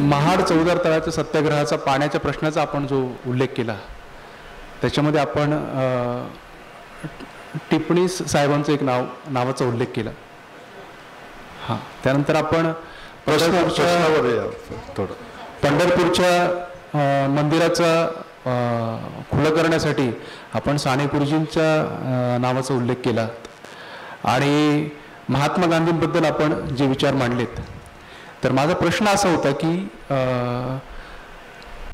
महाड चौदार तळ्याच्या सत्याग्रहाचा पाण्याच्या प्रश्नाचा आपण जो उल्लेख केला त्याच्यामध्ये आपण टिप्पणी साहेबांचं एक नावाचा उल्लेख केला. हां, त्यानंतर आपण पंढरपूरच्या मंदिराचा खुलं करण्यासाठी आपण साने गुरुजींच्या नावाचा उल्लेख केला आणि महात्मा गांधींबद्दल आपण जे विचार मांडलेत. तर माझा प्रश्न असा होता की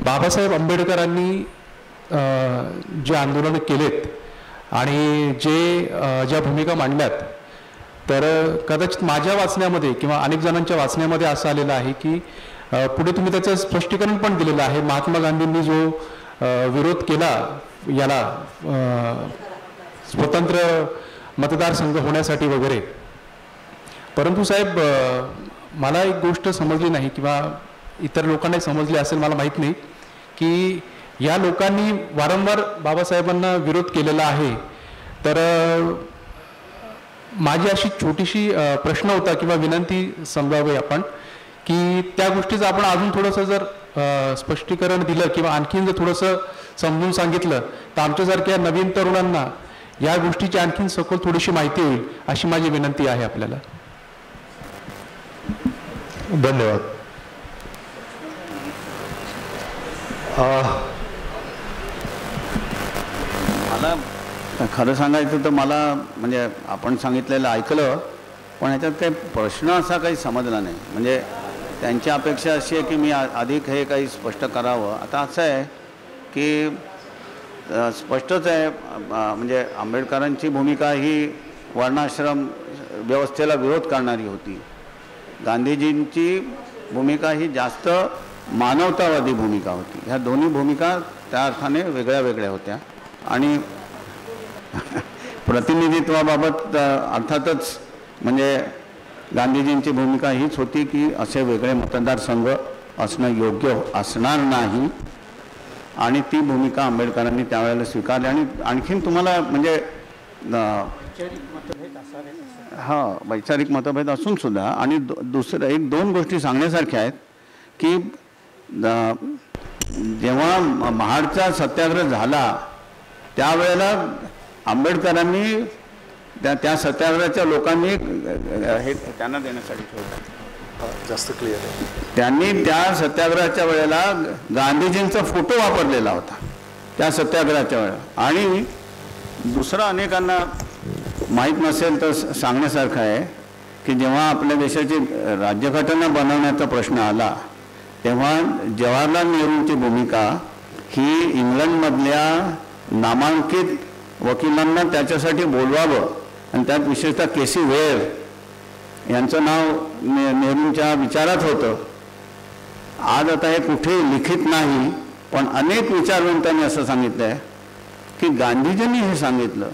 बाबासाहेब आंबेडकरांनी जे आंदोलन केलेत आणि ज्या भूमिका मांडल्यात, तर कदाचित माझ्या वाचण्यामध्ये किंवा अनेक जणांच्या वाचण्यामध्ये असं आलेलं आहे की पुढे तुम्ही त्याचं स्पष्टीकरण पण दिलेलं आहे. महात्मा गांधींनी जो विरोध केला याला स्वतंत्र मतदारसंघ होण्यासाठी वगैरे, परंतु साहेब मला एक गोष्ट समजली नाही किंवा इतर लोकांनाही समजली असेल मला माहीत नाही की या लोकांनी वारंवार बाबासाहेबांना विरोध केलेला आहे. तर माझी अशी छोटीशी प्रश्न होता किंवा विनंती समजावे आपण की त्या गोष्टीचं आपण अजून थोडंसं जर स्पष्टीकरण दिलं किंवा आणखीन जर थोडंसं समजून सांगितलं तर आमच्यासारख्या नवीन तरुणांना या गोष्टीची आणखीन सखोल थोडीशी माहिती होईल अशी माझी विनंती आहे आपल्याला. धन्यवाद. मला खरं सांगायचं तर मला म्हणजे आपण सांगितलेलं ऐकलं, पण ह्याच्यात काही प्रश्न असा काही समजला नाही. म्हणजे त्यांची अपेक्षा अशी आहे की मी अधिक हे काही स्पष्ट करावं. आता असं आहे की स्पष्टच आहे, म्हणजे आंबेडकरांची भूमिका ही वर्णाश्रम व्यवस्थेला विरोध करणारी होती. गांधीजींची भूमिका ही जास्त मानवतावादी भूमिका होती. ह्या दोन्ही भूमिका त्या अर्थाने वेगळ्या वेगळ्या होत्या आणि प्रतिनिधित्वाबाबत अर्थातच म्हणजे गांधीजींची भूमिका हीच होती की असे वेगळे मतदारसंघ असणं योग्य असणार नाही आणि ती भूमिका आंबेडकरांनी त्यावेळेला स्वीकारली. आणि आणखीन तुम्हाला म्हणजे हां, वैचारिक मतभेद असून सुद्धा आणि दुसरं एक दोन गोष्टी सांगण्यासारख्या आहेत की जेव्हा महाडचा सत्याग्रह झाला त्यावेळेला आंबेडकरांनी त्या सत्याग्रहाच्या लोकांनी हे त्यांना देण्यासाठी ठेवलं जास्त क्लिअर आहे. त्यांनी त्या सत्याग्रहाच्या वेळेला गांधीजींचा फोटो वापरलेला होता त्या सत्याग्रहाच्या वेळेला. आणि दुसरं अनेकांना माहीत नसेल तर सांगण्यासारखं आहे की जेव्हा आपल्या देशाची राज्यघटना बनवण्याचा प्रश्न आला तेव्हा जवाहरलाल नेहरूंची भूमिका ही इंग्लंडमधल्या नामांकित वकिलांना त्याच्यासाठी बोलवावं आणि त्यात विशेषतः केसी वेअर यांचं नाव नेहरूंच्या विचारात होतं. आज आता हे कुठेही लिखित नाही, पण अनेक विचारवंतांनी असं सांगितलं आहे की गांधीजींनी हे सांगितलं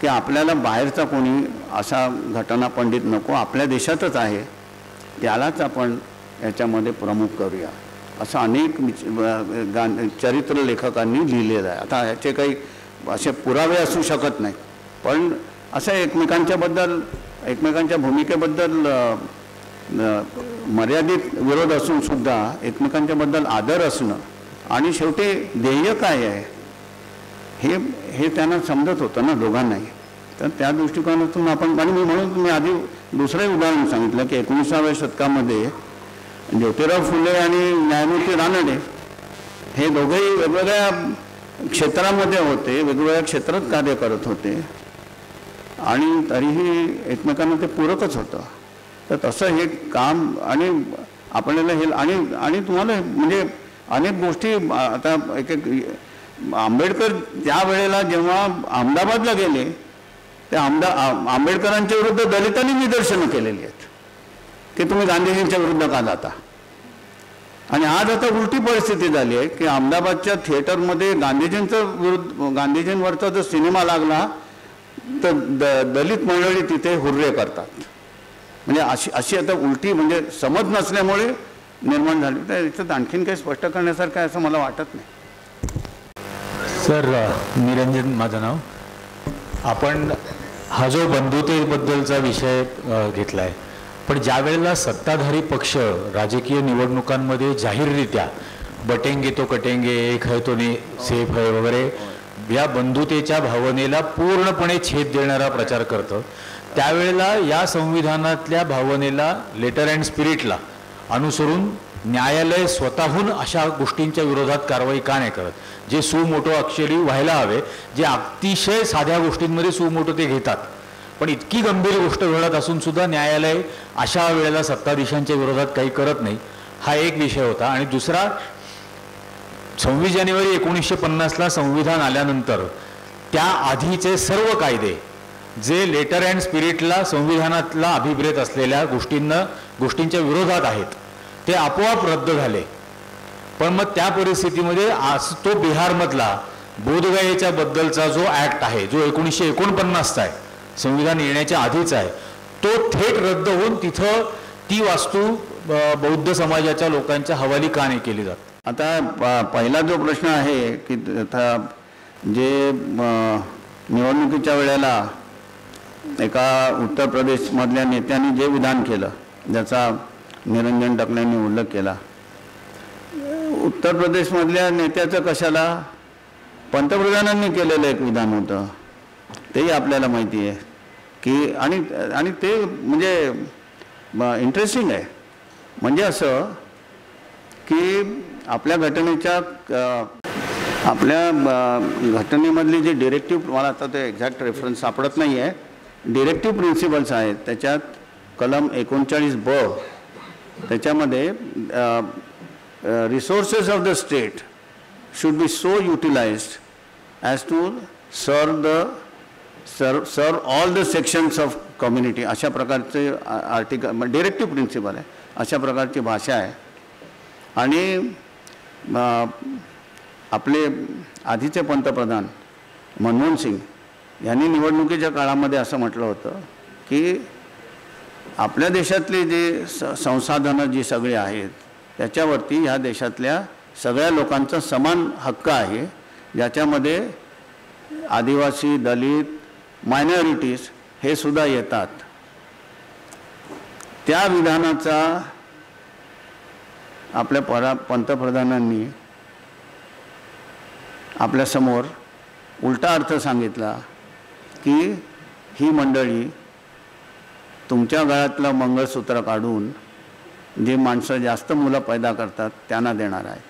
की आपल्याला बाहेरचा कोणी असा घटना पंडित नको, आपल्या देशातच आहे, त्यालाच आपण याच्यामध्ये प्रमुख करूया, असं अनेक चरित्र लेखकांनी लिहिलेलं आहे. आता ह्याचे काही असे पुरावे असू शकत नाही, पण असं एकमेकांच्या भूमिकेबद्दल मर्यादित विरोध असून सुद्धा एकमेकांच्याबद्दल आदर असणं आणि शेवटी ध्येय काय आहे हे त्यांना समजत होतं ना दोघांनाही. तर त्या दृष्टिकोनातून आपण आणि म्हणून मी आधी दुसरंही उदाहरण सांगितलं की 19व्या शतकामध्ये ज्योतिराव फुले आणि न्यायमूर्ती रानडे हे दोघेही वेगवेगळ्या क्षेत्रामध्ये होते, वेगवेगळ्या क्षेत्रात कार्य करत होते आणि तरीही एकमेकांना ते पूरकच होतं. तर तसं हे काम आणि आपल्याला हे आणि तुम्हाला म्हणजे अनेक गोष्टी आता एक आंबेडकर त्यावेळेला जेव्हा अहमदाबादला गेले ते आंबेडकरांच्या विरुद्ध दलितांनी निदर्शनं केलेली आहेत की तुम्ही गांधीजींच्या विरुद्ध का जाता. आणि आज आता उलटी परिस्थिती झाली आहे की अहमदाबादच्या थिएटरमध्ये गांधीजींवरचा जर सिनेमा लागला तर दलित मंडळी तिथे हुर्रे करतात. म्हणजे अशी आता उलटी म्हणजे समज नसल्यामुळे निर्माण झाली. तर याच्यात आणखीन काही स्पष्ट करण्यासारखं आहे असं मला वाटत नाही. सर, निरंजन माझं नाव. आपण हा जो बंधुतेबद्दलचा विषय घेतला आहे पण ज्या वेळेला सत्ताधारी पक्ष राजकीय निवडणुकांमध्ये जाहीररित्या बटेंगे तो कटेंगे, एक है तो नहीं सेफ है वगैरे या बंधुतेच्या भावनेला पूर्णपणे छेद देणारा प्रचार करतं, त्यावेळेला या संविधानातल्या भावनेला, लेटर अँड स्पिरिटला अनुसरून न्यायालय स्वतःहून अशा गोष्टींच्या विरोधात कारवाई का नाही करत? जे सुमोटो ॲक्च्युअली व्हायला हवे, जे अतिशय साध्या गोष्टींमध्ये सुमोटो ते घेतात, पण इतकी गंभीर गोष्ट घडत असून सुद्धा न्यायालय अशा वेळेला सत्ताधीशांच्या विरोधात काही करत नाही, हा एक विषय होता. आणि दुसरा, 26 जानेवारी 1950ला संविधान आल्यानंतर त्या आधीचे सर्व कायदे जे लेटर अँड स्पिरिटला, संविधानातला अभिप्रेत असलेल्या गोष्टींच्या विरोधात आहेत, ते आपोआप रद्द झाले. पण मग त्या परिस्थितीमध्ये आज तो बिहारमधला बोधगयेच्या बद्दलचा जो ॲक्ट आहे, जो 1949चा आहे, संविधान येण्याच्या आधीचा आहे, तो थेट रद्द होऊन तिथं ती वास्तू बौद्ध समाजाच्या लोकांच्या हवाली का नाही केली जात? आता पहिला जो प्रश्न आहे की आता जे निवडणुकीच्या वेळेला एका उत्तर प्रदेशमधल्या नेत्यांनी जे विधान केलं, ज्याचा निरंजन डकलेंनी उल्लेख केला, उत्तर प्रदेशमधल्या नेत्याचं कशाला पंतप्रधानांनी केलेलं एक विधान होतं, तेही आपल्याला माहिती आहे की आणि ते म्हणजे इंटरेस्टिंग आहे. म्हणजे असं की आपल्या घटनेमधली जी डिरेक्टिव्ह, मला आता ते एक्झॅक्ट रेफरन्स सापडत नाही आहे, डिरेक्टिव्ह प्रिन्सिपल्स आहेत त्याच्यात कलम 39(ब), त्याच्यामध्ये resources of the state should be so utilized as to serve all the sections of community, अशा प्रकारचे आर्टिकल डिरेक्टिव्ह प्रिन्सिपल आहे, अशा प्रकारची भाषा आहे. आणि आपले आधीचे पंतप्रधान मनमोहन सिंग यांनी निवडणुकीच्या काळामध्ये असं म्हटलं होतं की आपल्या देशातली जी संसाधनं जी सगळी आहेत त्याच्यावरती ह्या देशातल्या सगळ्या लोकांचा समान हक्क आहे, ज्याच्यामध्ये आदिवासी, दलित, मायनॉरिटीज हे सुद्धा येतात. त्या विधानाचा आपल्या पंतप्रधानांनी आपल्यासमोर उलटा अर्थ सांगितला की ही मंडळी तुमच्या गळ्यातलं मंगळसूत्र काढून जे माणसं जास्त मुलं पैदा करतात त्यांना देणार आहेत.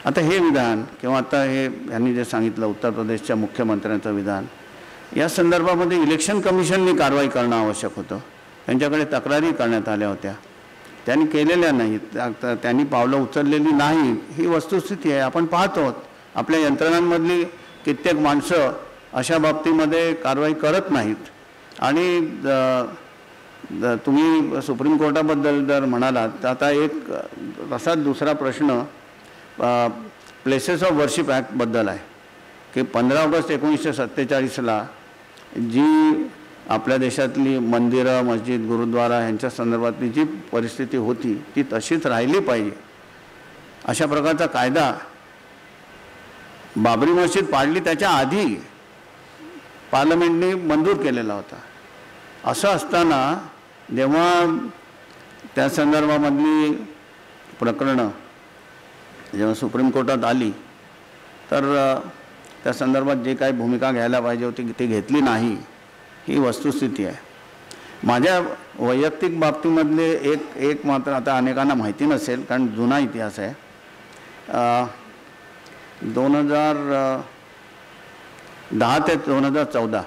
आता हे विधान किंवा आता हे यांनी जे सांगितलं उत्तर प्रदेशच्या मुख्यमंत्र्यांचं विधान, या संदर्भामध्ये इलेक्शन कमिशनने कारवाई करणं आवश्यक होतं. त्यांच्याकडे तक्रारी करण्यात आल्या होत्या, त्यांनी केलेल्या नाहीत, त्यांनी पावलं उचललेली नाही, ही वस्तुस्थिती आहे. आपण पाहतो आपल्या यंत्रणांमधली कित्येक माणसं अशा बाबतीमध्ये कारवाई करत नाहीत. आणि तुम्ही सुप्रीम कोर्टाबद्दल जर म्हणालात तर आता एक असाच दुसरा प्रश्न प्लेसेस ऑफ वर्शिप ॲक्टबद्दल आहे की 15 ऑगस्ट 1947ला जी आपल्या देशातली मंदिरं, मस्जिद, गुरुद्वारा यांच्या संदर्भातली जी परिस्थिती होती ती तशीच राहिली पाहिजे, अशा प्रकारचा कायदा बाबरी मस्जिद पाडली त्याच्या आधी पार्लमेंटने मंजूर केलेला होता. असं असताना जेव्हा त्या संदर्भामधली प्रकरणं जेव्हा सुप्रीम कोर्टात आली तर त्या संदर्भात जे काही भूमिका घ्यायला पाहिजे होती ती घेतली नाही, ही वस्तुस्थिती आहे. माझ्या वैयक्तिक बाबतीमधले एक मात्र आता अनेकांना माहिती नसेल कारण जुना इतिहास आहे. 2010 ते 2014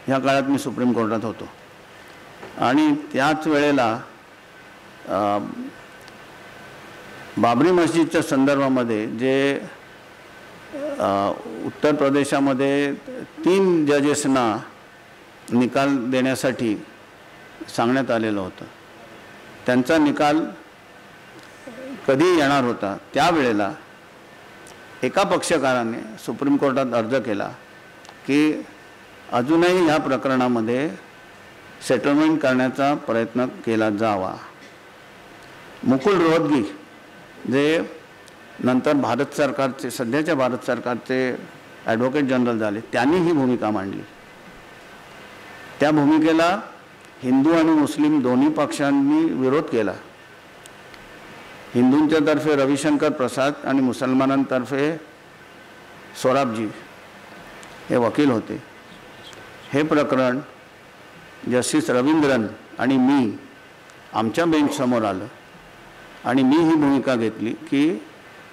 ह्या काळात मी सुप्रीम कोर्टात होतो आणि त्याच वेळेला बाबरी मस्जिदच्या संदर्भामध्ये जे उत्तर प्रदेशामध्ये 3 जजेसना निकाल देण्यासाठी सांगण्यात आलेलं होतं, त्यांचा निकाल कधी येणार होता, त्यावेळेला एका पक्षकाराने सुप्रीम कोर्टात अर्ज केला की अजूनही ह्या प्रकरणामध्ये सेटलमेंट करण्याचा प्रयत्न केला जावा. मुकुल रोहतगी जे नंतर भारत सरकारचे सध्याच्या भारत सरकारचे ॲडव्होकेट जनरल झाले, त्यांनी ही भूमिका मांडली. त्या भूमिकेला हिंदू आणि मुस्लिम दोन्ही पक्षांनी विरोध केला. हिंदूंच्या तर्फे रविशंकर प्रसाद आणि मुसलमानांतर्फे सोराबजी हे वकील होते. हे प्रकरण जस्टिस रवींद्रन आणि मी आमच्या बेंचसमोर आलं आणि मी ही भूमिका घेतली की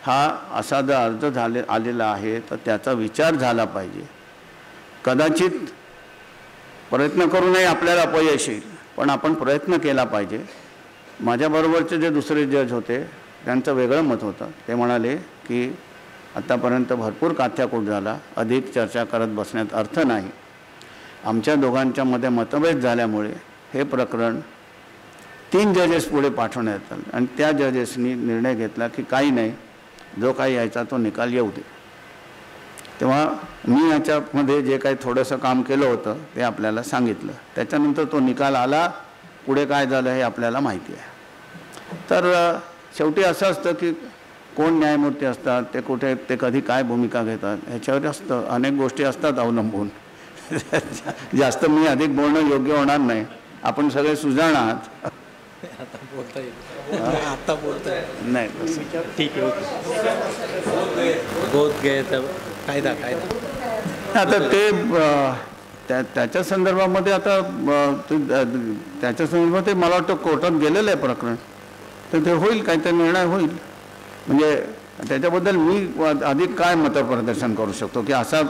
हा असा जर अर्ज आलेला आहे तर त्याचा विचार झाला पाहिजे. कदाचित प्रयत्न करूनही आपल्याला अपयश येईल, पण आपण प्रयत्न केला पाहिजे. माझ्याबरोबरचे जे दुसरे जज होते त्यांचं वेगळं मत होतं. ते म्हणाले की आत्तापर्यंत भरपूर काथ्याकूट झाला, अधिक चर्चा करत बसण्यात अर्थ नाही. आमच्या दोघांच्यामध्ये मतभेद झाल्यामुळे हे प्रकरण 3 जजेस पुढे पाठवण्यात आलं आणि त्या जजेसनी निर्णय घेतला की काही नाही, जो काही यायचा तो निकाल येऊ दे. तेव्हा मी याच्यामध्ये जे काही थोडंसं काम केलं होतं ते आपल्याला सांगितलं. त्याच्यानंतर तो निकाल आला, पुढे काय झालं हे आपल्याला माहिती आहे. तर शेवटी असं असतं की कोण न्यायमूर्ती असतात, ते कुठे, ते कधी काय भूमिका घेतात ह्याच्यावर असतं. अनेक गोष्टी असतात अवलंबून. जास्त मी अधिक बोलणं योग्य होणार नाही. आपण सगळे सुजाण आहात. आता बोलताय नाही ठीक आहे, बोध घे तर कायदा आता ते त्याच्या संदर्भामध्ये आता त्याच्या संदर्भात मला वाटतं कोर्टात गेलेलं आहे प्रकरण. तर ते होईल, काहीतरी निर्णय होईल. म्हणजे त्याच्याबद्दल मी अधिक काय मतप्रदर्शन करू शकतो की असा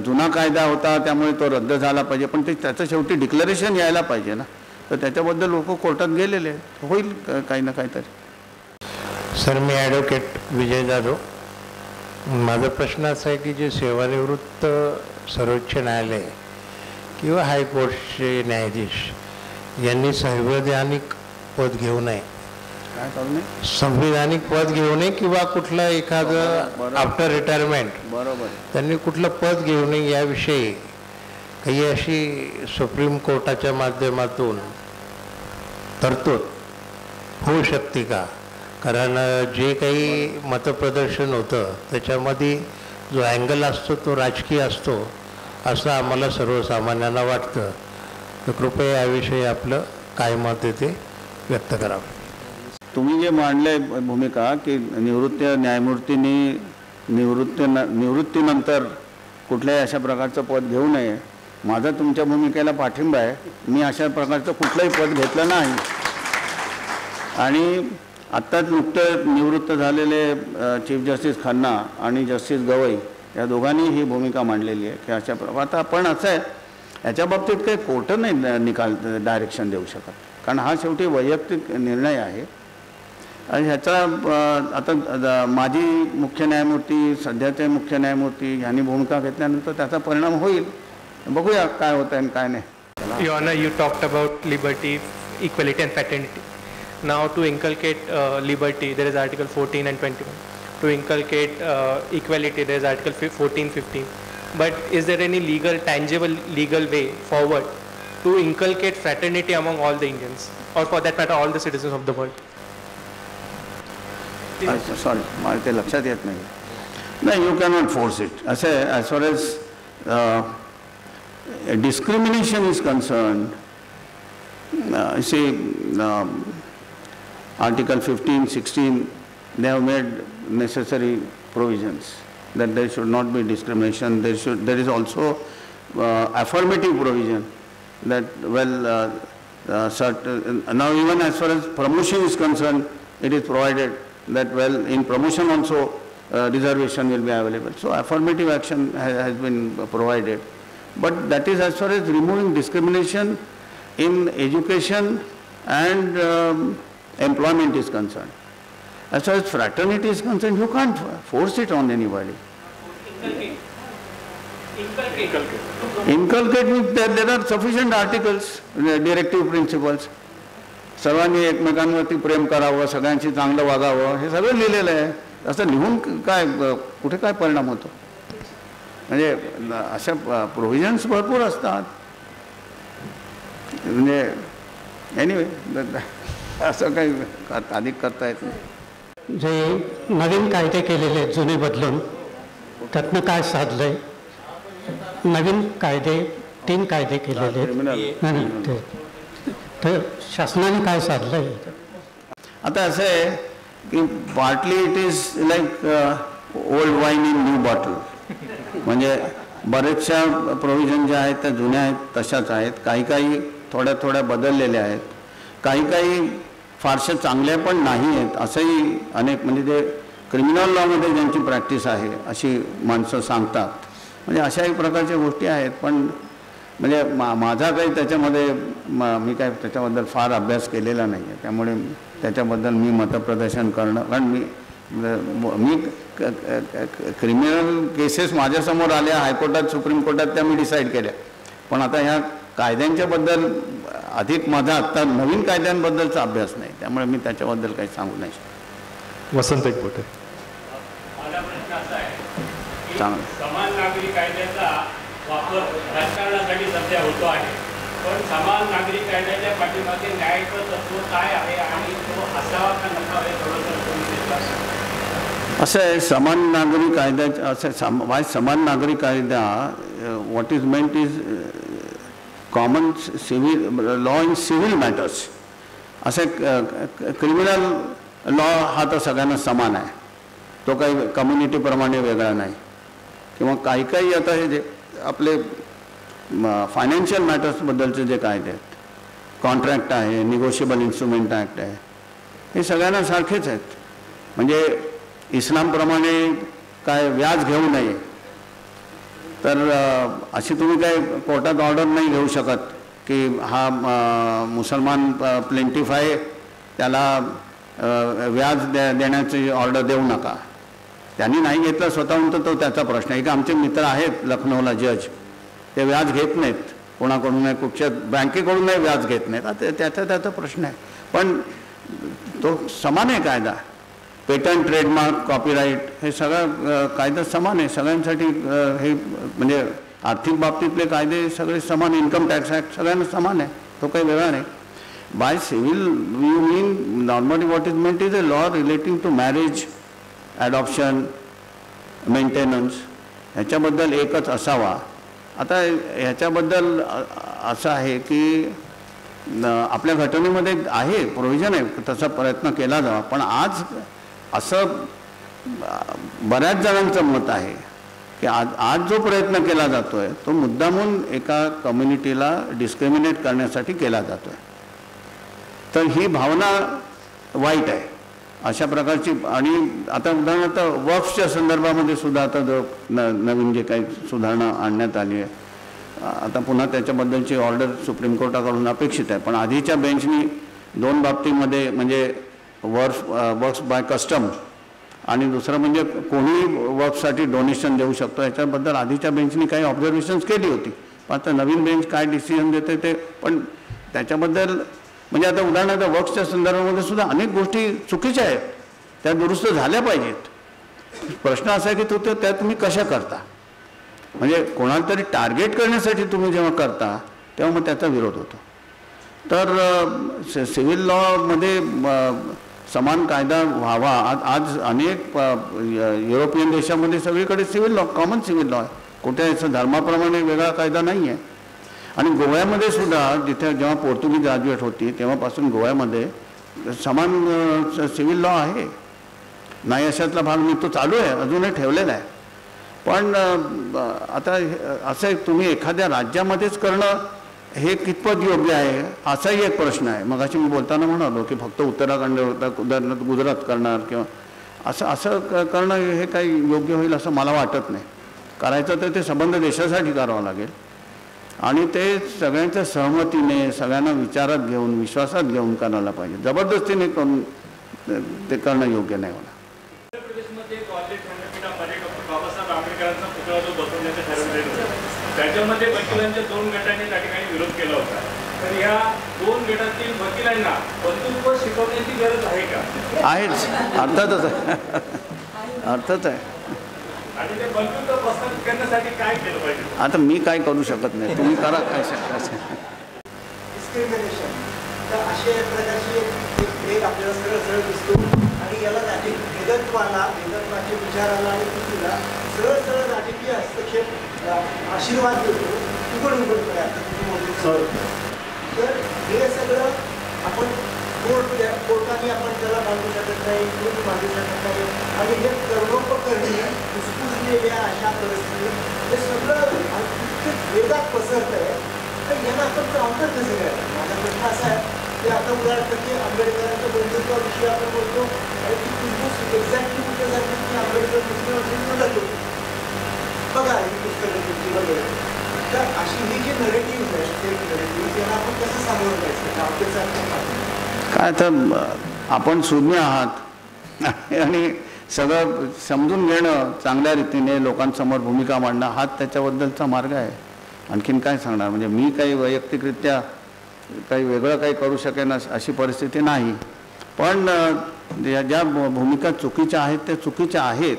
जुना कायदा होता त्यामुळे तो रद्द झाला पाहिजे, पण ते त्याचं शेवटी डिक्लरेशन यायला पाहिजे ना. तर त्याच्याबद्दल लोक कोर्टात गेलेले आहेत. होईल काही ना काहीतरी. सर, मी ॲडव्होकेट विजय जाधव. माझा प्रश्न असा आहे की जे सेवानिवृत्त सर्वोच्च न्यायालय किंवा हायकोर्टचे न्यायाधीश यांनी संवैधानिक पद घेऊ नये, काय करू नये, संविधानिक पद घेऊ नये किंवा कुठलं एखादं आफ्टर रिटायरमेंट बरोबर त्यांनी कुठलं पद घेऊ नये याविषयी काही अशी सुप्रीम कोर्टाच्या माध्यमातून तरतूद होऊ शकते का? कारण जे काही मतप्रदर्शन होतं त्याच्यामध्ये जो अँगल असतो तो राजकीय असतो असं आम्हाला सर्वसामान्यांना वाटतं. तर कृपया याविषयी आपलं काय मत आहे ते व्यक्त करावं. तुम्ही जे मांडले भूमिका की निवृत्त न्यायमूर्तींनी निवृत्तीनंतर कुठल्याही अशा प्रकारचं पद घेऊ नये, माझा तुमच्या भूमिकेला पाठिंबा आहे. मी अशा प्रकारचं कुठलंही पद घेतलं नाही. आणि आत्ताच नुकतं निवृत्त झालेले चीफ जस्टिस खन्ना आणि जस्टिस गवई या दोघांनी ही भूमिका मांडलेली आहे की अशा आता पण असं आहे, याच्या बाबतीत काही कोर्ट नाही निकाल डायरेक्शन देऊ शकत, कारण हा शेवटी वैयक्तिक निर्णय आहे. आणि ह्याचा आता माजी मुख्य न्यायमूर्ती, सध्याचे मुख्य न्यायमूर्ती यांनी भूमिका घेतल्यानंतर त्याचा परिणाम होईल. बघूया काय होतं आणि काय नाही. Your Honor, you talked about liberty, equality and fraternity. Now to inculcate liberty, there is Article 14 and 21. To inculcate equality, there is Article 14, 15. But is there any tangible legal way forward to inculcate fraternity among all the Indians, or for that matter, all the citizens of the world? Sorry, मला ते लक्षात येत नाही. नाही, you cannot force it. असे as far as discrimination is concerned, see, Article 15, 16, they have made necessary provisions that there should not be discrimination. There is also affirmative provision that, now even as far as promotion is concerned, it is provided that, in promotion also reservation will be available. So affirmative action has been provided. But that is as far as removing discrimination in education and employment is concerned. As far as fraternity is concerned, you can't force it on anybody. Inculcate means there are sufficient articles, directive principles. सर्वांनी एकमेकांवरती प्रेम करावं, सगळ्यांशी चांगलं वागावं, हे सगळं लिहिलेलं आहे. असं लिहून काय कुठे काय परिणाम होतो? म्हणजे अशा प्रोव्हिजन्स भरपूर असतात. म्हणजे एनिवे असं काही अधिक करता येत नाही. जे नवीन कायदे केलेले आहेत जुने बदलून, त्यातनं काय साधलंय? नवीन कायदे 3 कायदे केलेले आहेत. तर शासनाने काय साधलं आहे? आता असं आहे की partly it is like old wine in new bottle. म्हणजे बरेचशा प्रोव्हिजन ज्या आहेत त्या जुन्या आहेत तशाच आहेत, काही काही थोड्या थोड्या बदललेल्या आहेत, काही काही फारशा चांगल्या पण नाही आहेत असंही अनेक म्हणजे जे क्रिमिनल लॉमध्ये ज्यांची प्रॅक्टिस आहे अशी माणसं सांगतात. म्हणजे अशाही प्रकारच्या गोष्टी आहेत. पण म्हणजे माझा काही त्याच्यामध्ये मी काय त्याच्याबद्दल फार अभ्यास केलेला नाही आहे, त्यामुळे त्याच्याबद्दल मी मतप्रदर्शन करणं, कारण मी क्रिमिनल केसेस माझ्यासमोर आल्या हायकोर्टात सुप्रीम कोर्टात त्या मी डिसाईड केल्या. पण आता ह्या कायद्यांच्याबद्दल अधिक माझा आत्ता नवीन कायद्यांबद्दलचा अभ्यास नाही, त्यामुळे मी त्याच्याबद्दल काही सांगू नाही शकतो. वसंत एकबोटे. चांगलं. समान नागरी कायद्याचा वापर राजकारणासाठी सध्या होतो आहे, पण समान नागरी कायद्याच्या पाठीमागे न्यायाचं तत्व काय आहे आणि तो असावा का नसावा हे थोडंसं असं आहे. समान नागरी कायद्याचं असं समान नागरी कायदा what is meant is common civil law in civil matters. असे क्रिमिनल लॉ हा तर सगळ्यांना समान आहे, तो काही कम्युनिटीप्रमाणे वेगळा नाही. किंवा काही काही आता हे जे आपले फायनान्शियल मॅटर्सबद्दलचे जे कायदे आहेत, कॉन्ट्रॅक्ट आहे, निगोशिएबल इन्स्ट्रुमेंट ॲक्ट आहे, हे सगळ्यांना सारखेच आहेत. म्हणजे इस्लामप्रमाणे काय व्याज घेऊ नये तर अशी तुम्ही काय कोर्टात ऑर्डर नाही घेऊ शकत की हा मुसलमान प्लेंटिफ आहे त्याला व्याज देण्याची ऑर्डर देऊ नका. त्यांनी नाही घेतलं स्वतःहून तर तो त्याचा प्रश्न आहे. की आमचे मित्र आहेत लखनौला जज, ते व्याज घेत नाहीत कोणाकडून नाही, कुठच्या बँकेकडून नाही व्याज घेत नाहीत, त्याचा प्रश्न आहे. पण तो समान आहे कायदा. पेटंट, ट्रेडमार्क, कॉपीराईट हे सगळं कायदा समान आहे सगळ्यांसाठी. हे म्हणजे आर्थिक बाबतीतले कायदे सगळे समान, इन्कम टॅक्स ॲक्ट सगळ्यांना समान आहे, तो काही वेगळा नाही. By civil you mean normally what is meant is a law relating to marriage, adoption, maintenance, ह्याच्याबद्दल एकच असावा. आता ह्याच्याबद्दल असं आहे की आपल्या घटनेमध्ये आहे प्रोव्हिजन आहे, तसा प्रयत्न केला जावा. पण आज असं बऱ्याच जणांचं मत आहे की आज जो प्रयत्न केला जातो आहे तो मुद्दामून एका कम्युनिटीला डिस्क्रिमिनेट करण्यासाठी केला जातो आहे. तर ही भावना वाईट आहे अशा प्रकारची. आणि आता उदाहरणार्थ वक्फच्या संदर्भामध्ये सुद्धा आता जो नवीन जे काही सुधारणा आणण्यात आली आहे, आता पुन्हा त्याच्याबद्दलची ऑर्डर सुप्रीम कोर्टाकडून अपेक्षित आहे. पण आधीच्या बेंचनी दोन बाबतीमध्ये म्हणजे वर्क्स बाय कस्टम आणि दुसरं म्हणजे कोणी वर्कसाठी डोनेशन देऊ शकतो याच्याबद्दल आधीच्या बेंचनी काही ऑब्झर्वेशन्स केली होती. पण आता नवीन बेंच काय डिसिजन देते ते पण त्याच्याबद्दल म्हणजे आता उदाहरणार्थ वर्क्सच्या संदर्भामध्ये सुद्धा अनेक गोष्टी चुकीच्या आहेत, त्या दुरुस्त झाल्या पाहिजेत. प्रश्न असा आहे की त्या तुम्ही कशा करता. म्हणजे कोणाला तरी टार्गेट करण्यासाठी तुम्ही जेव्हा करता तेव्हा मग त्याचा विरोध होतो. तर सिव्हिल लॉमध्ये समान कायदा व्हावा. आज अनेक युरोपियन देशामध्ये सगळीकडे civil law, common civil law आहे, कुठे असं धर्माप्रमाणे वेगळा कायदा नाही आहे. आणि गोव्यामध्ये सुद्धा जिथे जेव्हा पोर्तुगीज ग्रॅज्युएट होती तेव्हापासून गोव्यामध्ये समान सिव्हिल लॉ आहे. नाही अशातला भाग मी तो चालू आहे, अजूनही ठेवलेला आहे. पण आता असं तुम्ही एखाद्या राज्यामध्येच करणं हे कितपत योग्य आहे असाही एक प्रश्न आहे. मग अशी मी बोलताना म्हणालो की फक्त उत्तराखंड उदाहरणार्थ गुजरात करणार किंवा असं करणं हे काही योग्य होईल असं मला वाटत नाही. करायचं तर ते संबंध देशासाठी करावं लागेल आणि ते सगळ्यांच्या सहमतीने सगळ्यांना विचारात घेऊन विश्वासात घेऊन करायला पाहिजे. जबरदस्तीने करून ते करणं योग्य नाही होणार. उत्तर प्रदेशमध्ये कॉलेज खंडपीठामध्ये डॉक्टर बाबासाहेब आंबेडकरांचा पुतळा जो बसवण्याचं ठरवलेलं होतं त्याच्यामध्ये वकिलांच्या 2 गटांनी त्या ठिकाणी विरोध केला होता. तर या 2 गटातील वकिलांना बंधुत्व शिकवण्याची गरज आहे का? आहेच, अर्थातच आहे, अर्थात आहे. आणि ते बंधुत्व प्रस्थापित करण्यासाठी काय केलं पाहिजे? आता मी काय करू शकत नाही, तुम्ही करा काय शकता. डिस्क्रिमिनेशन तर अशा प्रकारची एक आपल्याला सरळ सरळ दिसतो आणि याला वेदत्वाच्या विचाराला आणि कृतीला सरळ सरळ राजकीय हस्तक्षेप आशीर्वाद देतो. उघड उघडपणे तर हे सगळं आपण कोर्टाने आपण त्याला मांडू शकत नाही, कोर्ट मांडू शकत नाही. आणि हे कर्णोपकरणी कुसकुसलेल्या अशा परिस्थितीत हे सगळं इतकं वेगात पसरत आहे. तर यांना आपण काउंटर कसं करायचं? माझा प्रश्न असा आहे की आता उदाहरणार्थ की आंबेडकरांच्या बंधुत्वाविषयी आपण बोलतो आणि ती कुसकुस एक्झॅक्टली कुठे जाते की आंबेडकर मुस्लिम मदत होती. बघा ही पुस्तकं तुमची वगैरे. तर अशी ही जी नरेटिव्ह आहे स्टेट नरेटिव्ह त्याला आपण कसं सामोरं जायचं? काय तर आपण शून्य आहात आणि सगळं समजून घेणं, चांगल्या रीतीने लोकांसमोर भूमिका मांडणं हाच त्याच्याबद्दलचा मार्ग आहे. आणखीन काय सांगणार? म्हणजे मी काही वैयक्तिकरित्या काही वेगळं काही करू शकेन अशी परिस्थिती नाही. पण ज्या भूमिका चुकीच्या आहेत त्या चुकीच्या आहेत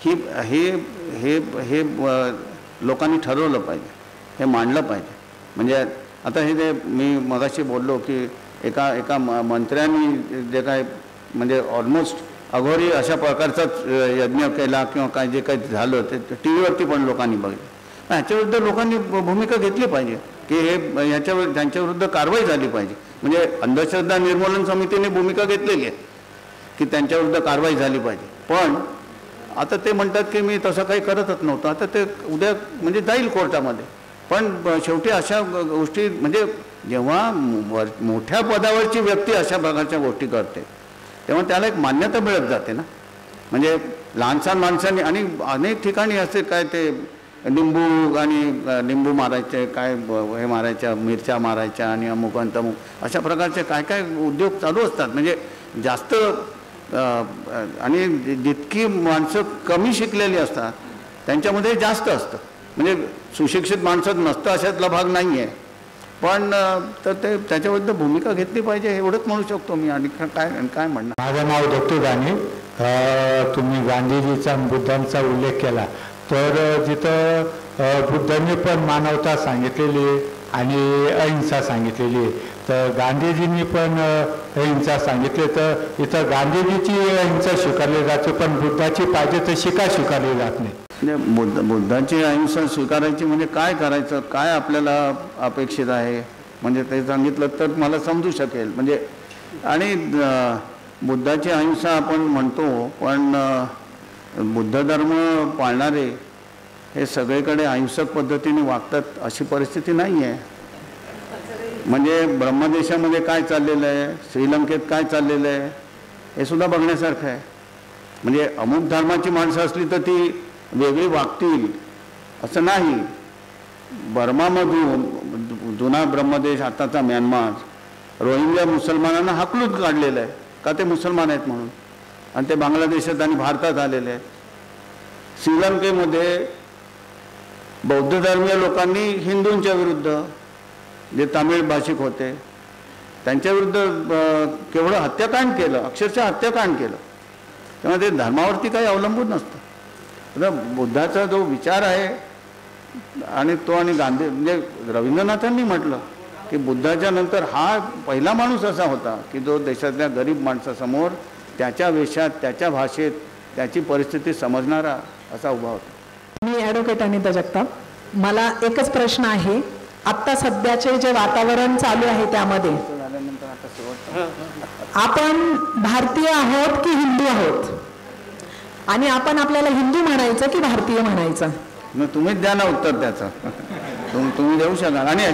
हे हे हे लोकांनी ठरवलं पाहिजे, हे मांडलं पाहिजे. म्हणजे आता हे जे मी मगाशी बोललो की एका मंत्र्यांनी जे काय म्हणजे ऑलमोस्ट अघोरी अशा प्रकारचाच यज्ञ केला किंवा काय जे काही झालं ते टी व्हीवरती पण लोकांनी बघितलं. ह्याच्याविरुद्ध लोकांनी भूमिका घेतली पाहिजे की हे त्यांच्याविरुद्ध कारवाई झाली पाहिजे. म्हणजे अंधश्रद्धा निर्मूलन समितीने भूमिका घेतलेली आहे की त्यांच्याविरुद्ध कारवाई झाली पाहिजे. पण आता ते म्हणतात की मी तसं काही करतच नव्हतं. आता ते उद्या म्हणजे जाईल कोर्टामध्ये. पण शेवटी अशा गोष्टी म्हणजे जेव्हा मोठ्या पदावरची व्यक्ती अशा प्रकारच्या गोष्टी करते तेव्हा त्याला एक मान्यता मिळत जाते ना. म्हणजे लहानसहान माणसांनी आणि अनेक ठिकाणी असे काय ते लिंबू मारायचे, काय हे मारायच्या, मिरच्या मारायच्या आणि अमुक आणि तमुक अशा प्रकारचे काय काय उद्योग चालू असतात. म्हणजे जास्त आणि जितकी माणसं कमी शिकलेली असतात त्यांच्यामध्ये जास्त असतं. म्हणजे सुशिक्षित माणसं नसतं अशातला भाग नाही आहे. पण तर ते त्याच्याबद्दल भूमिका घेतली पाहिजे एवढंच म्हणू शकतो मी. आणि काय म्हणणार? माझं नाव दत्तू गाणे. तुम्ही गांधीजीचा बुद्धांचा उल्लेख केला तर जिथं बुद्धांनी पण मानवता सांगितलेली आहे आणि अहिंसा सांगितलेली आहे, तर गांधीजींनी पण अहिंसा सांगितले. तर इथं गांधीजीची अहिंसा स्वीकारली जाते पण बुद्धाची पाहिजे तशी का स्वीकारली जात नाही? म्हणजे बुद्धांची अहिंसा स्वीकारायची म्हणजे काय करायचं, काय आपल्याला अपेक्षित आहे म्हणजे ते सांगितलं तर मला समजू शकेल. म्हणजे आणि बुद्धाची अहिंसा आपण म्हणतो पण बुद्ध धर्म पाळणारे हे सगळीकडे अहिंसक पद्धतीने वागतात अशी परिस्थिती नाही आहे. म्हणजे ब्रह्मदेशामध्ये काय चाललेलं आहे, श्रीलंकेत काय चाललेलं आहे हे सुद्धा बघण्यासारखं आहे. म्हणजे अमुक धर्माची माणसं असली तर ती वेगळी वागतील असं नाही. बर्मामधून जुना ब्रह्मदेश आताचा म्यानमार रोहिंग्या मुसलमानांना हाकलून काढलेलं आहे का ते मुसलमान आहेत म्हणून, आणि ते बांगलादेशात आणि भारतात आलेले आहेत. श्रीलंकेमध्ये बौद्ध धर्मीय लोकांनी हिंदूंच्या विरुद्ध जे तामिळ भाषिक होते त्यांच्याविरुद्ध केवढं हत्याकांड केलं, अक्षरशः हत्याकांड केलं. तेव्हा ते धर्मावरती काही अवलंबून नसतं. आता बुद्धाचा जो विचार आहे आणि तो आणि गांधी म्हणजे रवींद्रनाथांनी म्हटलं की बुद्धाच्या नंतर हा पहिला माणूस असा होता की जो देशातल्या गरीब माणसासमोर त्याच्या वेशात, त्याच्या भाषेत, त्याची परिस्थिती समजणारा असा उभा होता. मी ॲडव्होकेट अनिता जगताप. मला एकच प्रश्न आहे, आत्ता सध्याचे जे वातावरण चालू आहे त्यामध्ये आपण भारतीय आहोत की हिंदू आहोत, आणि आपण आपल्याला हिंदू म्हणायचं की भारतीय म्हणायचं? मग तुम्हीच द्या ना उत्तर त्याचं. तुम्ही देऊ शकाल. आणि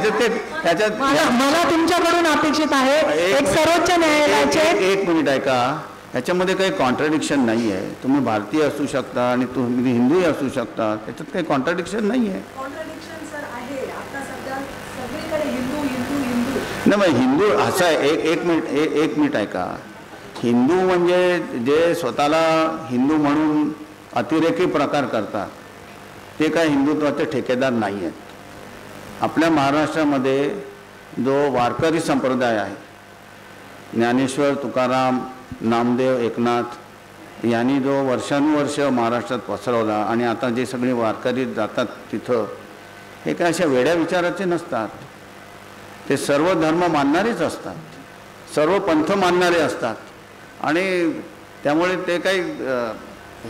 त्याच्यात मला तुमच्याकडून अपेक्षित आहे एक सर्वोच्च न्यायालयाचे. एक मिनिट ऐका, ह्याच्यामध्ये काही कॉन्ट्रडिक्शन नाही आहे. तुम्ही भारतीय असू शकता आणि तुम्ही हिंदूही असू शकता, त्याच्यात काही कॉन्ट्रडिक्शन नाही आहे. नाही मग हिंदू असं आहे, एक मिनिट ऐका. हिंदू म्हणजे जे स्वतःला हिंदू म्हणून अतिरेकी प्रकार करतात ते काय हिंदुत्वाचे ठेकेदार नाही आहेत. आपल्या महाराष्ट्रामध्ये जो वारकरी संप्रदाय आहे, ज्ञानेश्वर, तुकाराम, नामदेव, एकनाथ यांनी जो वर्षानुवर्ष महाराष्ट्रात पसरवला आणि आता जे सगळे वारकरी जातात तिथं हे काय अशा वेड्या विचाराचे नसतात. ते सर्व धर्म मानणारेच असतात, सर्व पंथ मानणारे असतात. आणि त्यामुळे ते काही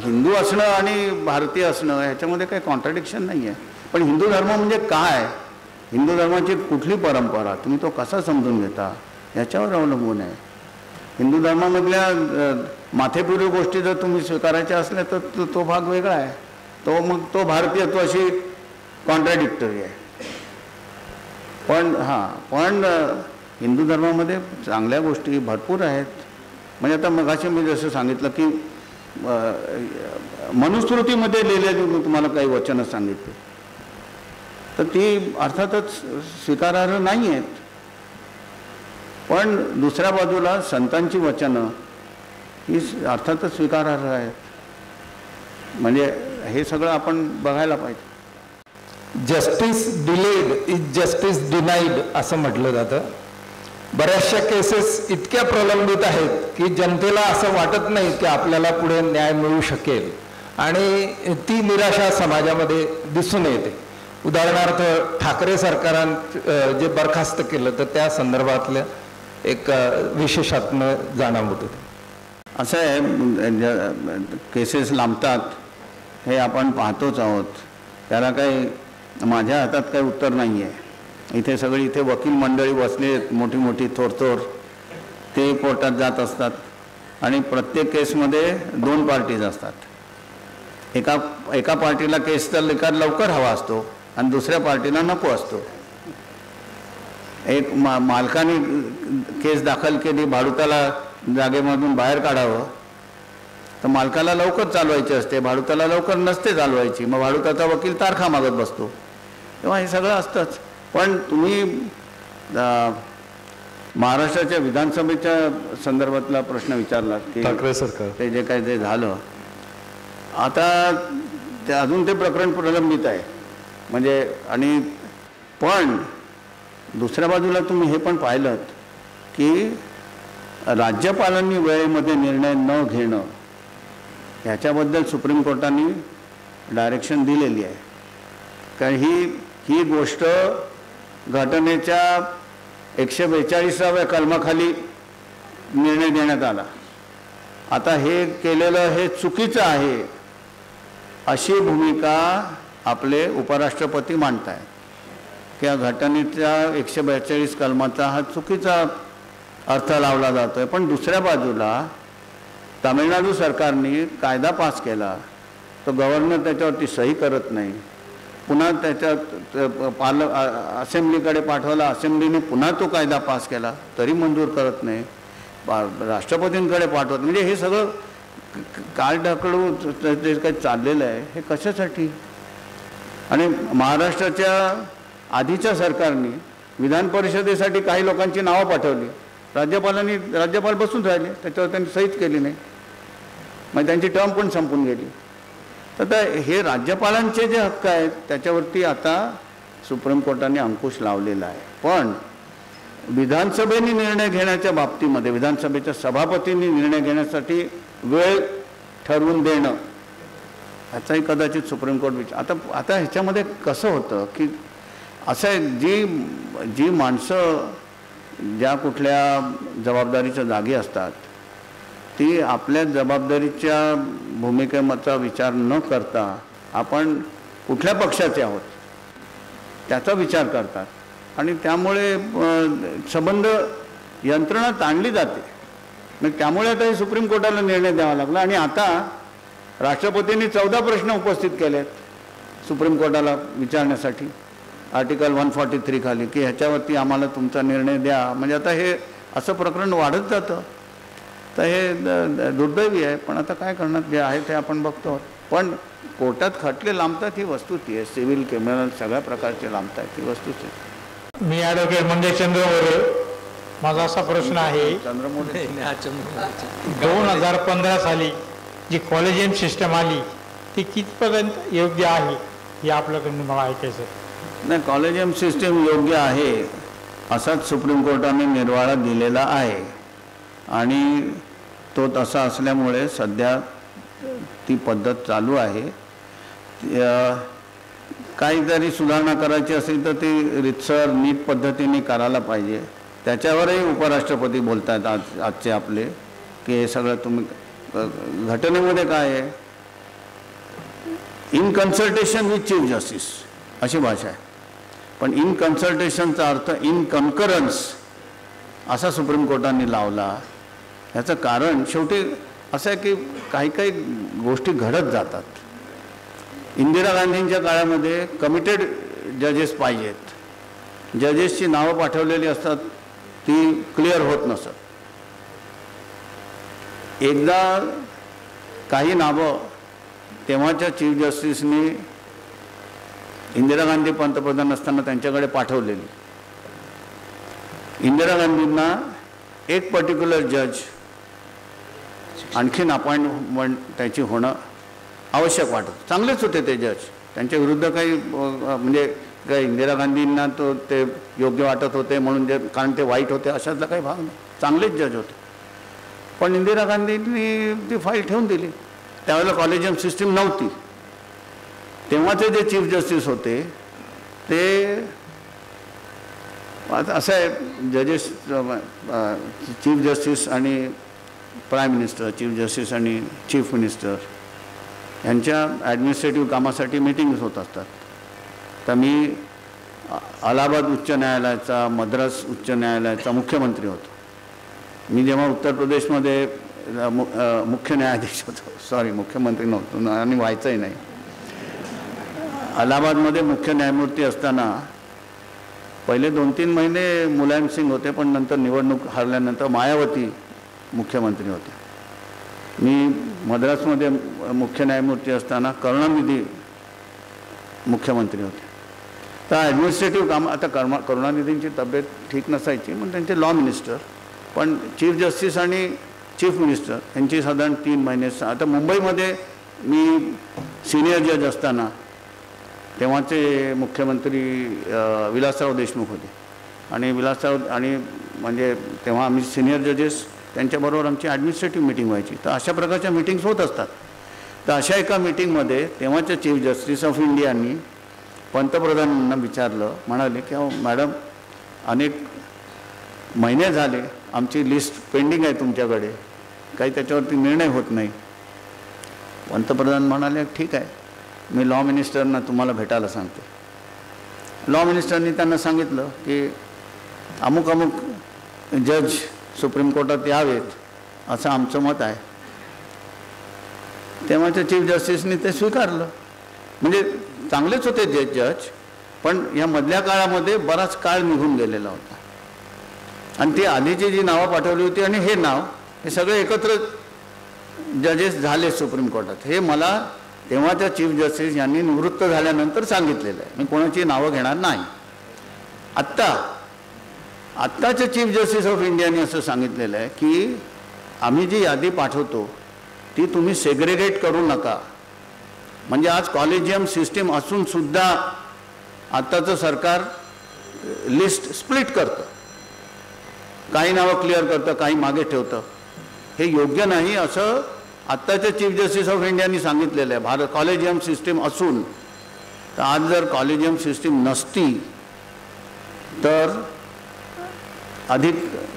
हिंदू असणं आणि भारतीय असणं ह्याच्यामध्ये काही कॉन्ट्रडिक्शन नाही आहे. पण हिंदू धर्म म्हणजे काय हिंदू धर्माची कुठली परंपरा तुम्ही तो कसा समजून घेता याच्यावर अवलंबून आहे. हिंदू धर्मामधल्या माथेपुरी गोष्टी जर तुम्ही स्वीकारायच्या असल्या तर तो भाग वेगळा आहे. तो भारतीयत्वाशी कॉन्ट्रॅडिक्टरी आहे. पण हिंदू धर्मामध्ये चांगल्या गोष्टी भरपूर आहेत. म्हणजे आता मगाशी मी जसं सांगितलं की मनुस्मृतीमध्ये लिहिलेली मी तुम्हाला काही वचनं सांगितली तर ती अर्थातच स्वीकारार्ह नाही आहेत. पण दुसऱ्या बाजूला संतांची वचनं ही अर्थातच स्वीकारार्ह आहेत. म्हणजे हे सगळं आपण बघायला पाहिजे. Justice delayed is justice denied असं म्हटलं जातं. बऱ्याचशा केसेस इतक्या प्रलंबित आहेत की जनतेला असं वाटत नाही की आपल्याला पुढे न्याय मिळू शकेल आणि ती निराशा समाजामध्ये दिसून येते. उदाहरणार्थ ठाकरे सरकारानं जे बरखास्त केलं तर त्या संदर्भातल्या एक विशेषात्म जाणवत होते. असं आहे केसेस लांबतात हे आपण पाहतोच आहोत. त्याला काही माझ्या हातात काही उत्तर नाही आहे. इथे सगळी इथे वकील मंडळी बसली मोठी मोठी थोर ते कोर्टात जात असतात आणि प्रत्येक केसमध्ये 2 पार्टीज असतात. एका पार्टीला केसचा निकाल लवकर हवा असतो आणि दुसऱ्या पार्टीला नको असतो. एक मालकाने केस दाखल केली भाडुताला जागेमधून बाहेर काढावं तर मालकाला लवकर चालवायची असते, भाडुताला लवकर नसते चालवायची. मग भाडुताचा वकील तारखा मागत बसतो. तेव्हा हे सगळं असतंच. पण तुम्ही महाराष्ट्राच्या विधानसभेच्या संदर्भातला प्रश्न विचारला की ठाकरे सरकार ते जे काय ते झालं आता ते अजून ते प्रकरण प्रलंबित आहे. म्हणजे आणि पण दुसऱ्या बाजूला तुम्ही हे पण पाहिलं की राज्यपालांनी वेळेमध्ये निर्णय न घेणं ह्याच्याबद्दल सुप्रीम कोर्टाने डायरेक्शन दिलेली आहे. कारण ही गोष्ट घटनेच्या 142व्या कलमाखाली निर्णय देण्यात आला. आता हे केलेलं हे चुकीचं आहे अशी भूमिका आपले उपराष्ट्रपती मांडत आहेत की या घटनेच्या 142 कलमाचा हा चुकीचा अर्थ लावला जातो आहे. पण दुसऱ्या बाजूला तामिळनाडू सरकारने कायदा पास केला तर गव्हर्नर त्याच्यावरती सही करत नाही. पुन्हा त्याच्यात असेंब्लीकडे पाठवला, असेंब्लीने पुन्हा तो कायदा पास केला तरी मंजूर करत नाही. राष्ट्रपतींकडे पाठवत. म्हणजे हे सगळं काळ ढकलू जे काही चाललेलं आहे हे कशासाठी. आणि महाराष्ट्राच्या आधीच्या सरकारने विधान परिषदेसाठी काही लोकांची नावं पाठवली. राज्यपाल बसून राहिले, त्याच्यावर त्यांनी सहीच केली नाही. मग त्यांची टर्म पण संपून गेली. तर हे राज्यपालांचे जे हक्क आहेत त्याच्यावरती आता सुप्रीम कोर्टाने अंकुश लावलेला आहे. पण विधानसभेने निर्णय घेण्याच्या बाबतीमध्ये विधानसभेच्या सभापतींनी निर्णय घेण्यासाठी वेळ ठरवून देणं ह्याचाही कदाचित सुप्रीम कोर्ट विचार. आता ह्याच्यामध्ये कसं होतं की असं जी माणसं ज्या कुठल्या जबाबदारीच्या जागी असतात ती आपल्या जबाबदारीच्या भूमिकेचा विचार न करता आपण कुठल्या पक्षाचे आहोत त्याचा विचार करतात आणि त्यामुळे संबंध यंत्रणा ताणली जाते. मग त्यामुळे आता हे सुप्रीम कोर्टाला निर्णय द्यावा लागला. आणि आता राष्ट्रपतींनी 14 प्रश्न उपस्थित केलेत सुप्रीम कोर्टाला विचारण्यासाठी आर्टिकल 143 खाली की ह्याच्यावरती आम्हाला तुमचा निर्णय द्या. म्हणजे आता हे असं प्रकरण वाढत जातं. तर हे दुर्दैवी आहे. पण आता काय करणार, जे आहे ते आपण बघतो. पण कोर्टात खटले लांबतात ही वस्तुस्थिती आहे. सिव्हिल क्रिमिनल सगळ्या प्रकारचे लांबतात ही वस्तुस्थिती. मी ॲडव्होकेट मंगेश चंद्र मोरे. माझा असा प्रश्न आहे 2015 साली जी कॉलेजियम सिस्टम आली ती कितपर्यंत योग्य आहे हे आपल्याकडून मला ऐकायचं. नाही, कॉलेजियम सिस्टीम योग्य आहे असाच सुप्रीम कोर्टाने निर्वाळा दिलेला आहे आणि तो तसा असल्यामुळे सध्या ती पद्धत चालू आहे. काहीतरी सुधारणा करायची असेल तर ती रितसर नीट पद्धतीने करायला पाहिजे. त्याच्यावरही उपराष्ट्रपती बोलत आहेत आजचे आपले की हे सगळं तुम्ही घटनेमध्ये काय आहे, in consultation with chief justice अशी भाषा आहे. पण इन कन्सल्टेशनचा अर्थ इन कन्करन्स असा सुप्रीम कोर्टाने लावला. याचं कारण शेवटी असं आहे की काही काही गोष्टी घडत जातात. इंदिरा गांधींच्या काळामध्ये कमिटेड जजेस पाहिजेत. जजेसची नावं पाठवलेली असतात, ती क्लिअर होत नसत. एकदा काही नावं तेव्हाच्या चीफ जस्टिसनी इंदिरा गांधी पंतप्रधान असताना त्यांच्याकडे पाठवलेली. इंदिरा गांधींना एक पर्टिक्युलर जज आणखीन अपॉइंटमेंट त्याची होणं आवश्यक वाटत. चांगलेच होते ते जज, त्यांच्या विरुद्ध काही म्हणजे काही इंदिरा गांधींना तो ते योग्य वाटत होते म्हणून जे कारण ते वाईट होते अशातला काही भाग नाही, चांगलेच जज होते. पण इंदिरा गांधींनी ती फाईल ठेवून दिली. त्यावेळेला कॉलेजियम सिस्टीम नव्हती. तेव्हाचे जे चीफ जस्टिस होते ते असं आहे, जजेस चीफ जस्टिस आणि प्राईम मिनिस्टर, चीफ जस्टिस आणि चीफ मिनिस्टर यांच्या ॲडमिनिस्ट्रेटिव्ह कामासाठी मीटिंग्स होत असतात. तर मी अलाहाबाद उच्च न्यायालयाचा, मद्रास उच्च न्यायालयाचा मुख्यमंत्री होतो. मी जेव्हा उत्तर प्रदेशमध्ये मुख्य न्यायाधीश होतो, सॉरी मुख्यमंत्री नव्हतो आणि व्हायचंही नाही. अलाहाबादमध्ये मुख्य न्यायमूर्ती असताना पहिले 2-3 महिने मुलायम सिंग होते, पण नंतर निवडणूक हारल्यानंतर मायावती मुख्यमंत्री होते. मी मद्रासमध्ये मुख्य न्यायमूर्ती असताना करुणानिधी मुख्यमंत्री होते. तर ॲडमिनिस्ट्रेटिव्ह काम आता करुणानिधींची तब्येत ठीक नसायची म्हणून त्यांचे लॉ मिनिस्टर, पण चीफ जस्टिस आणि चीफ मिनिस्टर यांची साधारण 3 महिने. आता मुंबईमध्ये मी सिनियर जज असताना तेव्हाचे मुख्यमंत्री विलासराव देशमुख होते आणि विलासराव आणि म्हणजे तेव्हा आम्ही सिनियर जजेस त्यांच्याबरोबर आमची ॲडमिनिस्ट्रेटिव्ह मीटिंग व्हायची. तर अशा प्रकारच्या मीटिंग्स होत असतात. तर अशा एका मीटिंगमध्ये तेव्हाच्या चीफ जस्टिस ऑफ इंडियानी पंतप्रधानांना विचारलं, म्हणाले की मॅडम अनेक महिने झाले आमची लिस्ट पेंडिंग आहे तुमच्याकडे, काही त्याच्यावरती निर्णय होत नाही. पंतप्रधान म्हणाले ठीक आहे, मी लॉ मिनिस्टरना तुम्हाला भेटायला सांगते. लॉ मिनिस्टरनी त्यांना सांगितलं की अमुक अमुक जज सुप्रीम कोर्टात यावेत असं आमचं मत आहे. तेव्हाच्या चीफ जस्टिसनी ते स्वीकारलं. म्हणजे चांगलेच होते जे जज, पण या मधल्या काळामध्ये बराच काळ निघून गेलेला होता आणि ती आधीची जी नावं पाठवली होती आणि हे नाव हे सगळे एकत्र जजेस झाले सुप्रीम कोर्टात. हे मला तेव्हाच्या चीफ जस्टिस यांनी निवृत्त झाल्यानंतर सांगितलेलं आहे. मी कोणाची नावं घेणार नाही. आत्ताचे चीफ जस्टिस ऑफ इंडियाने असं सांगितलेलं आहे की आम्ही जी यादी पाठवतो ती तुम्ही सेग्रेगेट करू नका. म्हणजे आज कॉलेजियम सिस्टीम असून सुद्धा आत्ताचं सरकार लिस्ट स्प्लिट करतं, काही नावं क्लिअर करतं, काही मागे ठेवतं. हे योग्य नाही असं आत्ताचे चीफ जस्टिस ऑफ इंडियानी सांगितलेलं आहे. कॉलेजियम सिस्टीम असून तर आज जर कॉलेजियम सिस्टीम नसती तर अधिक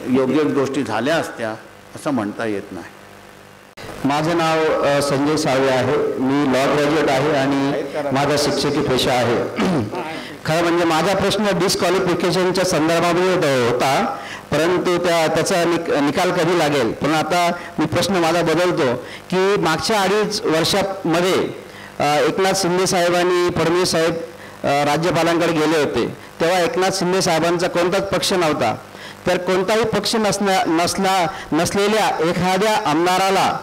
योग्य गोष्टी झाल्या असत्या असं म्हणता येत नाही. माझं नाव संजय सावे आहे. मी लॉ ग्रॅज्युएट आहे आणि माझा शिक्षकी पेशा आहे. खरं म्हणजे माझा प्रश्न डिस्क्वालिफिकेशनच्या संदर्भामध्ये होता, परंतु त्याचा निकाल कधी लागेल. पण आता मी प्रश्न माझा बदलतो की मागच्या 2.5 वर्षामध्ये एकनाथ शिंदे साहेबांनी फडणवीस साहेब राज्यपालांकडे गेले होते, तेव्हा एकनाथ शिंदे साहेबांचा कोणताच पक्ष नव्हता. तर कोणताही पक्ष नसलेल्या एखाद्या आमदाराला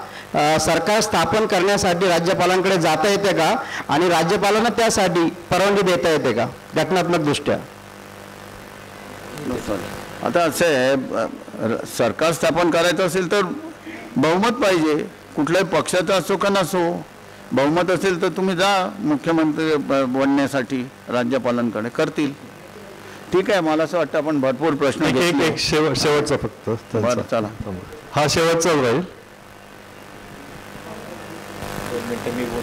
सरकार स्थापन करण्यासाठी राज्यपालांकडे जाता येते का आणि राज्यपालांना त्यासाठी परवानगी देता येते का घटनात्मक दृष्ट्या? आता असं आहे, सरकार स्थापन करायचं असेल तर बहुमत पाहिजे. कुठल्याही पक्षाचा असो का नसो, बहुमत असेल तर तुम्ही जा मुख्यमंत्री बनण्यासाठी राज्यपालांकडे, करतील. ठीक आहे, मला असं वाटतं आपण भरपूर प्रश्न एक शेवटचा फक्त. बरं चला, हा शेवटचा राहील.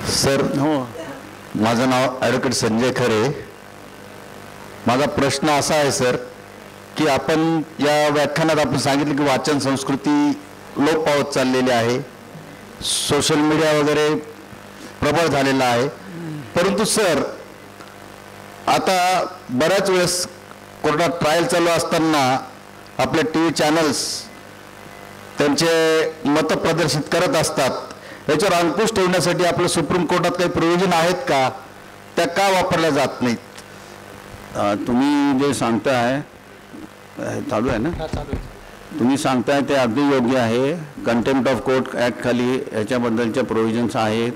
सर हो, माझं नाव ॲडव्होकेट संजय खरे. माझा प्रश्न असा आहे सर की आपण या व्याख्यानात आपण सांगितलं की वाचन संस्कृती लोप पावत चाललेली आहे, सोशल मीडिया वगैरे प्रबळ झालेला आहे. परंतु सर आता बऱ्याच वेळेस कोर्टात ट्रायल चालू असताना आपले TV चॅनल्स त्यांचे मतं प्रदर्शित करत असतात. याच्यावर अंकुश ठेवण्यासाठी आपलं सुप्रीम कोर्टात काही प्रोव्हिजन आहेत का, त्या का वापरल्या जात नाहीत? तुम्ही जे सांगताय चालू आहे ना, तुम्ही सांगताय ते अगदी योग्य आहे. कंटेम्प्ट ऑफ कोर्ट ॲक्ट खाली याच्याबद्दलच्या प्रोव्हिजन्स आहेत.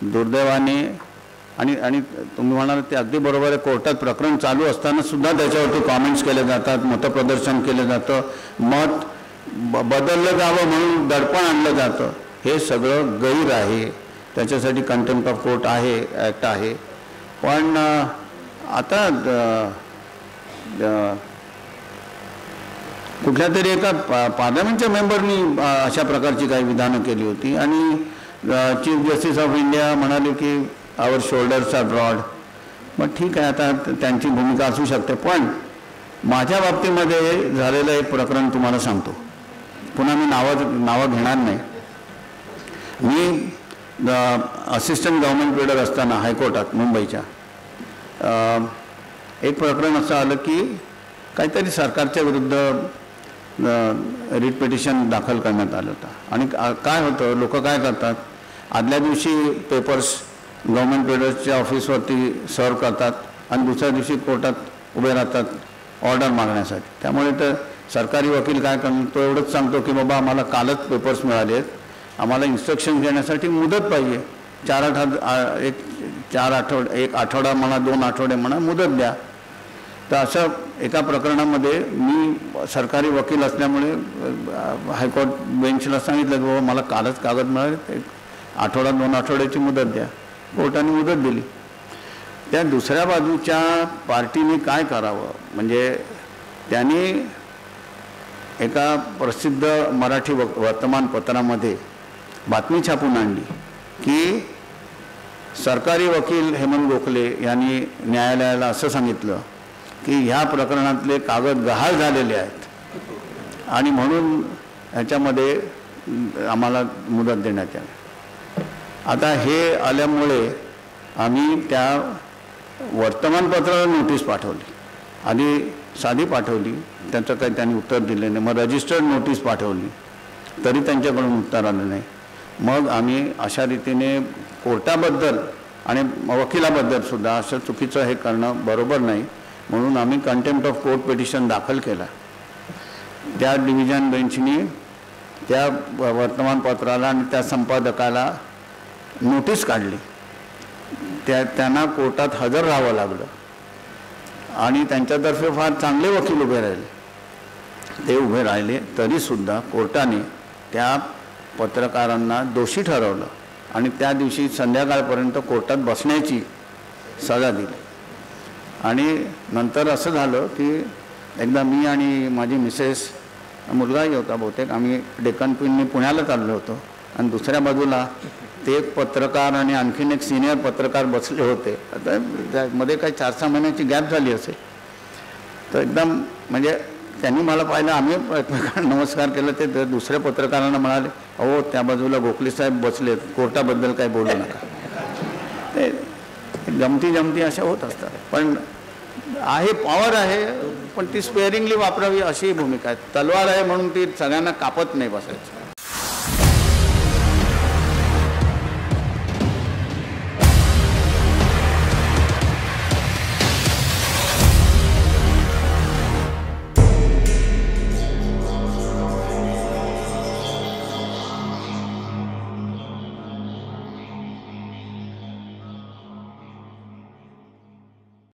दुर्दैवाने आणि तुम्ही म्हणाल ते अगदी बरोबर आहे, कोर्टात प्रकरण चालू असताना सुद्धा त्याच्यावरती कॉमेंट्स केले जातात, मतप्रदर्शन केलं जातं, मत बदललं जावं म्हणून दडपण आणलं जातं. हे सगळं गैर आहे. त्याच्यासाठी कंटेम्प्ट ऑफ कोर्ट आहे, ॲक्ट आहे. पण आता कुठल्या तरी एका पार्लमेंटच्या मेंबरनी अशा प्रकारची काही विधानं केली होती आणि चीफ जस्टिस ऑफ इंडिया म्हणाले की आवर शोल्डर्स आर ब्रॉड. मग ठीक आहे, आता त्यांची भूमिका असू शकते. पण माझ्या बाबतीमध्ये झालेलं एक प्रकरण तुम्हाला सांगतो. पुन्हा मी नावं घेणार नाही. मी असिस्टंट गव्हर्नमेंट प्लेडर असताना हायकोर्टात मुंबईच्या एक प्रकरण असं आलं की काहीतरी सरकारच्या विरुद्ध रिट पिटिशन दाखल करण्यात आलं होतं. आणि काय होतं, लोक काय करतात, आदल्या दिवशी पेपर्स गव्हर्नमेंट प्लेडर्सच्या ऑफिसवरती सर्व करतात आणि दुसऱ्या दिवशी कोर्टात उभे राहतात ऑर्डर मागण्यासाठी. त्यामुळे तर सरकारी वकील काय करतो, तो एवढंच सांगतो की बाबा आम्हाला कालच पेपर्स मिळाले आहेत, आम्हाला इन्स्ट्रक्शन घेण्यासाठी मुदत पाहिजे, 4 आठवडे, 1 आठवडा म्हणा, 2 आठवडे म्हणा, मुदत द्या. तर अशा एका प्रकरणामध्ये मी सरकारी वकील असल्यामुळे हायकोर्ट बेंचला सांगितलं की बाबा मला कालच कागद मिळाले, 1 आठवडा 2 आठवड्याची मुदत द्या. कोर्टाने मुदत दिली. त्या दुसऱ्या बाजूच्या पार्टीने काय करावं, म्हणजे त्यांनी एका प्रसिद्ध मराठी वर्तमानपत्रामध्ये बातमी छापून आणली की सरकारी वकील हेमंत गोखले यांनी न्यायालयाला असं सांगितलं की ह्या प्रकरणातले कागद गहाळ झालेले आहेत आणि म्हणून ह्याच्यामध्ये आम्हाला मुदत देण्यात यावी. आता हे आल्यामुळे आम्ही त्या वर्तमानपत्राला नोटीस पाठवली. आधी साधी पाठवली, त्याचं काही त्यांनी उत्तर दिले नाही. मग रजिस्टर्ड नोटीस पाठवली, तरी त्यांच्याकडून उत्तर आलं नाही. मग आम्ही अशा रीतीने कोर्टाबद्दल आणि वकिलाबद्दल सुद्धा असं चुकीचं हे करणं बरोबर नाही, म्हणून आम्ही कंटेम्प्ट ऑफ कोर्ट पिटिशन दाखल केला. त्या डिव्हिजन बेंचनी त्या वर्तमानपत्राला आणि त्या संपादकाला नोटीस काढली. त्यांना कोर्टात हजर राहावं लागलं आणि त्यांच्यातर्फे फार चांगले वकील उभे राहिले. ते उभे राहिले तरीसुद्धा कोर्टाने त्या पत्रकारांना दोषी ठरवलं आणि त्या दिवशी संध्याकाळपर्यंत कोर्टात बसण्याची सजा दिली. आणि नंतर असं झालं की एकदा मी आणि माझी मिसेस, मुलगाही होता बहुतेक, आम्ही डेक्कन क्वीननी पुण्याला चाललो होतो आणि दुसऱ्या बाजूला ते एक पत्रकार आणि आणखीन एक सिनियर पत्रकार बसले होते. आता त्यामध्ये काही 4-6 महिन्याची गॅप झाली असेल. तर एकदम म्हणजे त्यांनी मला पाहिलं, आम्ही एकमेकांना नमस्कार केलं. ते दुसऱ्या पत्रकारांना म्हणाले, अहो त्या बाजूला गोखले साहेब बसलेत, कोर्टाबद्दल काही बोलू नका. ते जमती अशा होत असतात. पण आहे, पॉवर आहे, पण ती स्पेअरिंगली वापरावी अशी भूमिका आहे. तलवार आहे म्हणून ती सगळ्यांना कापत नाही बसायचं.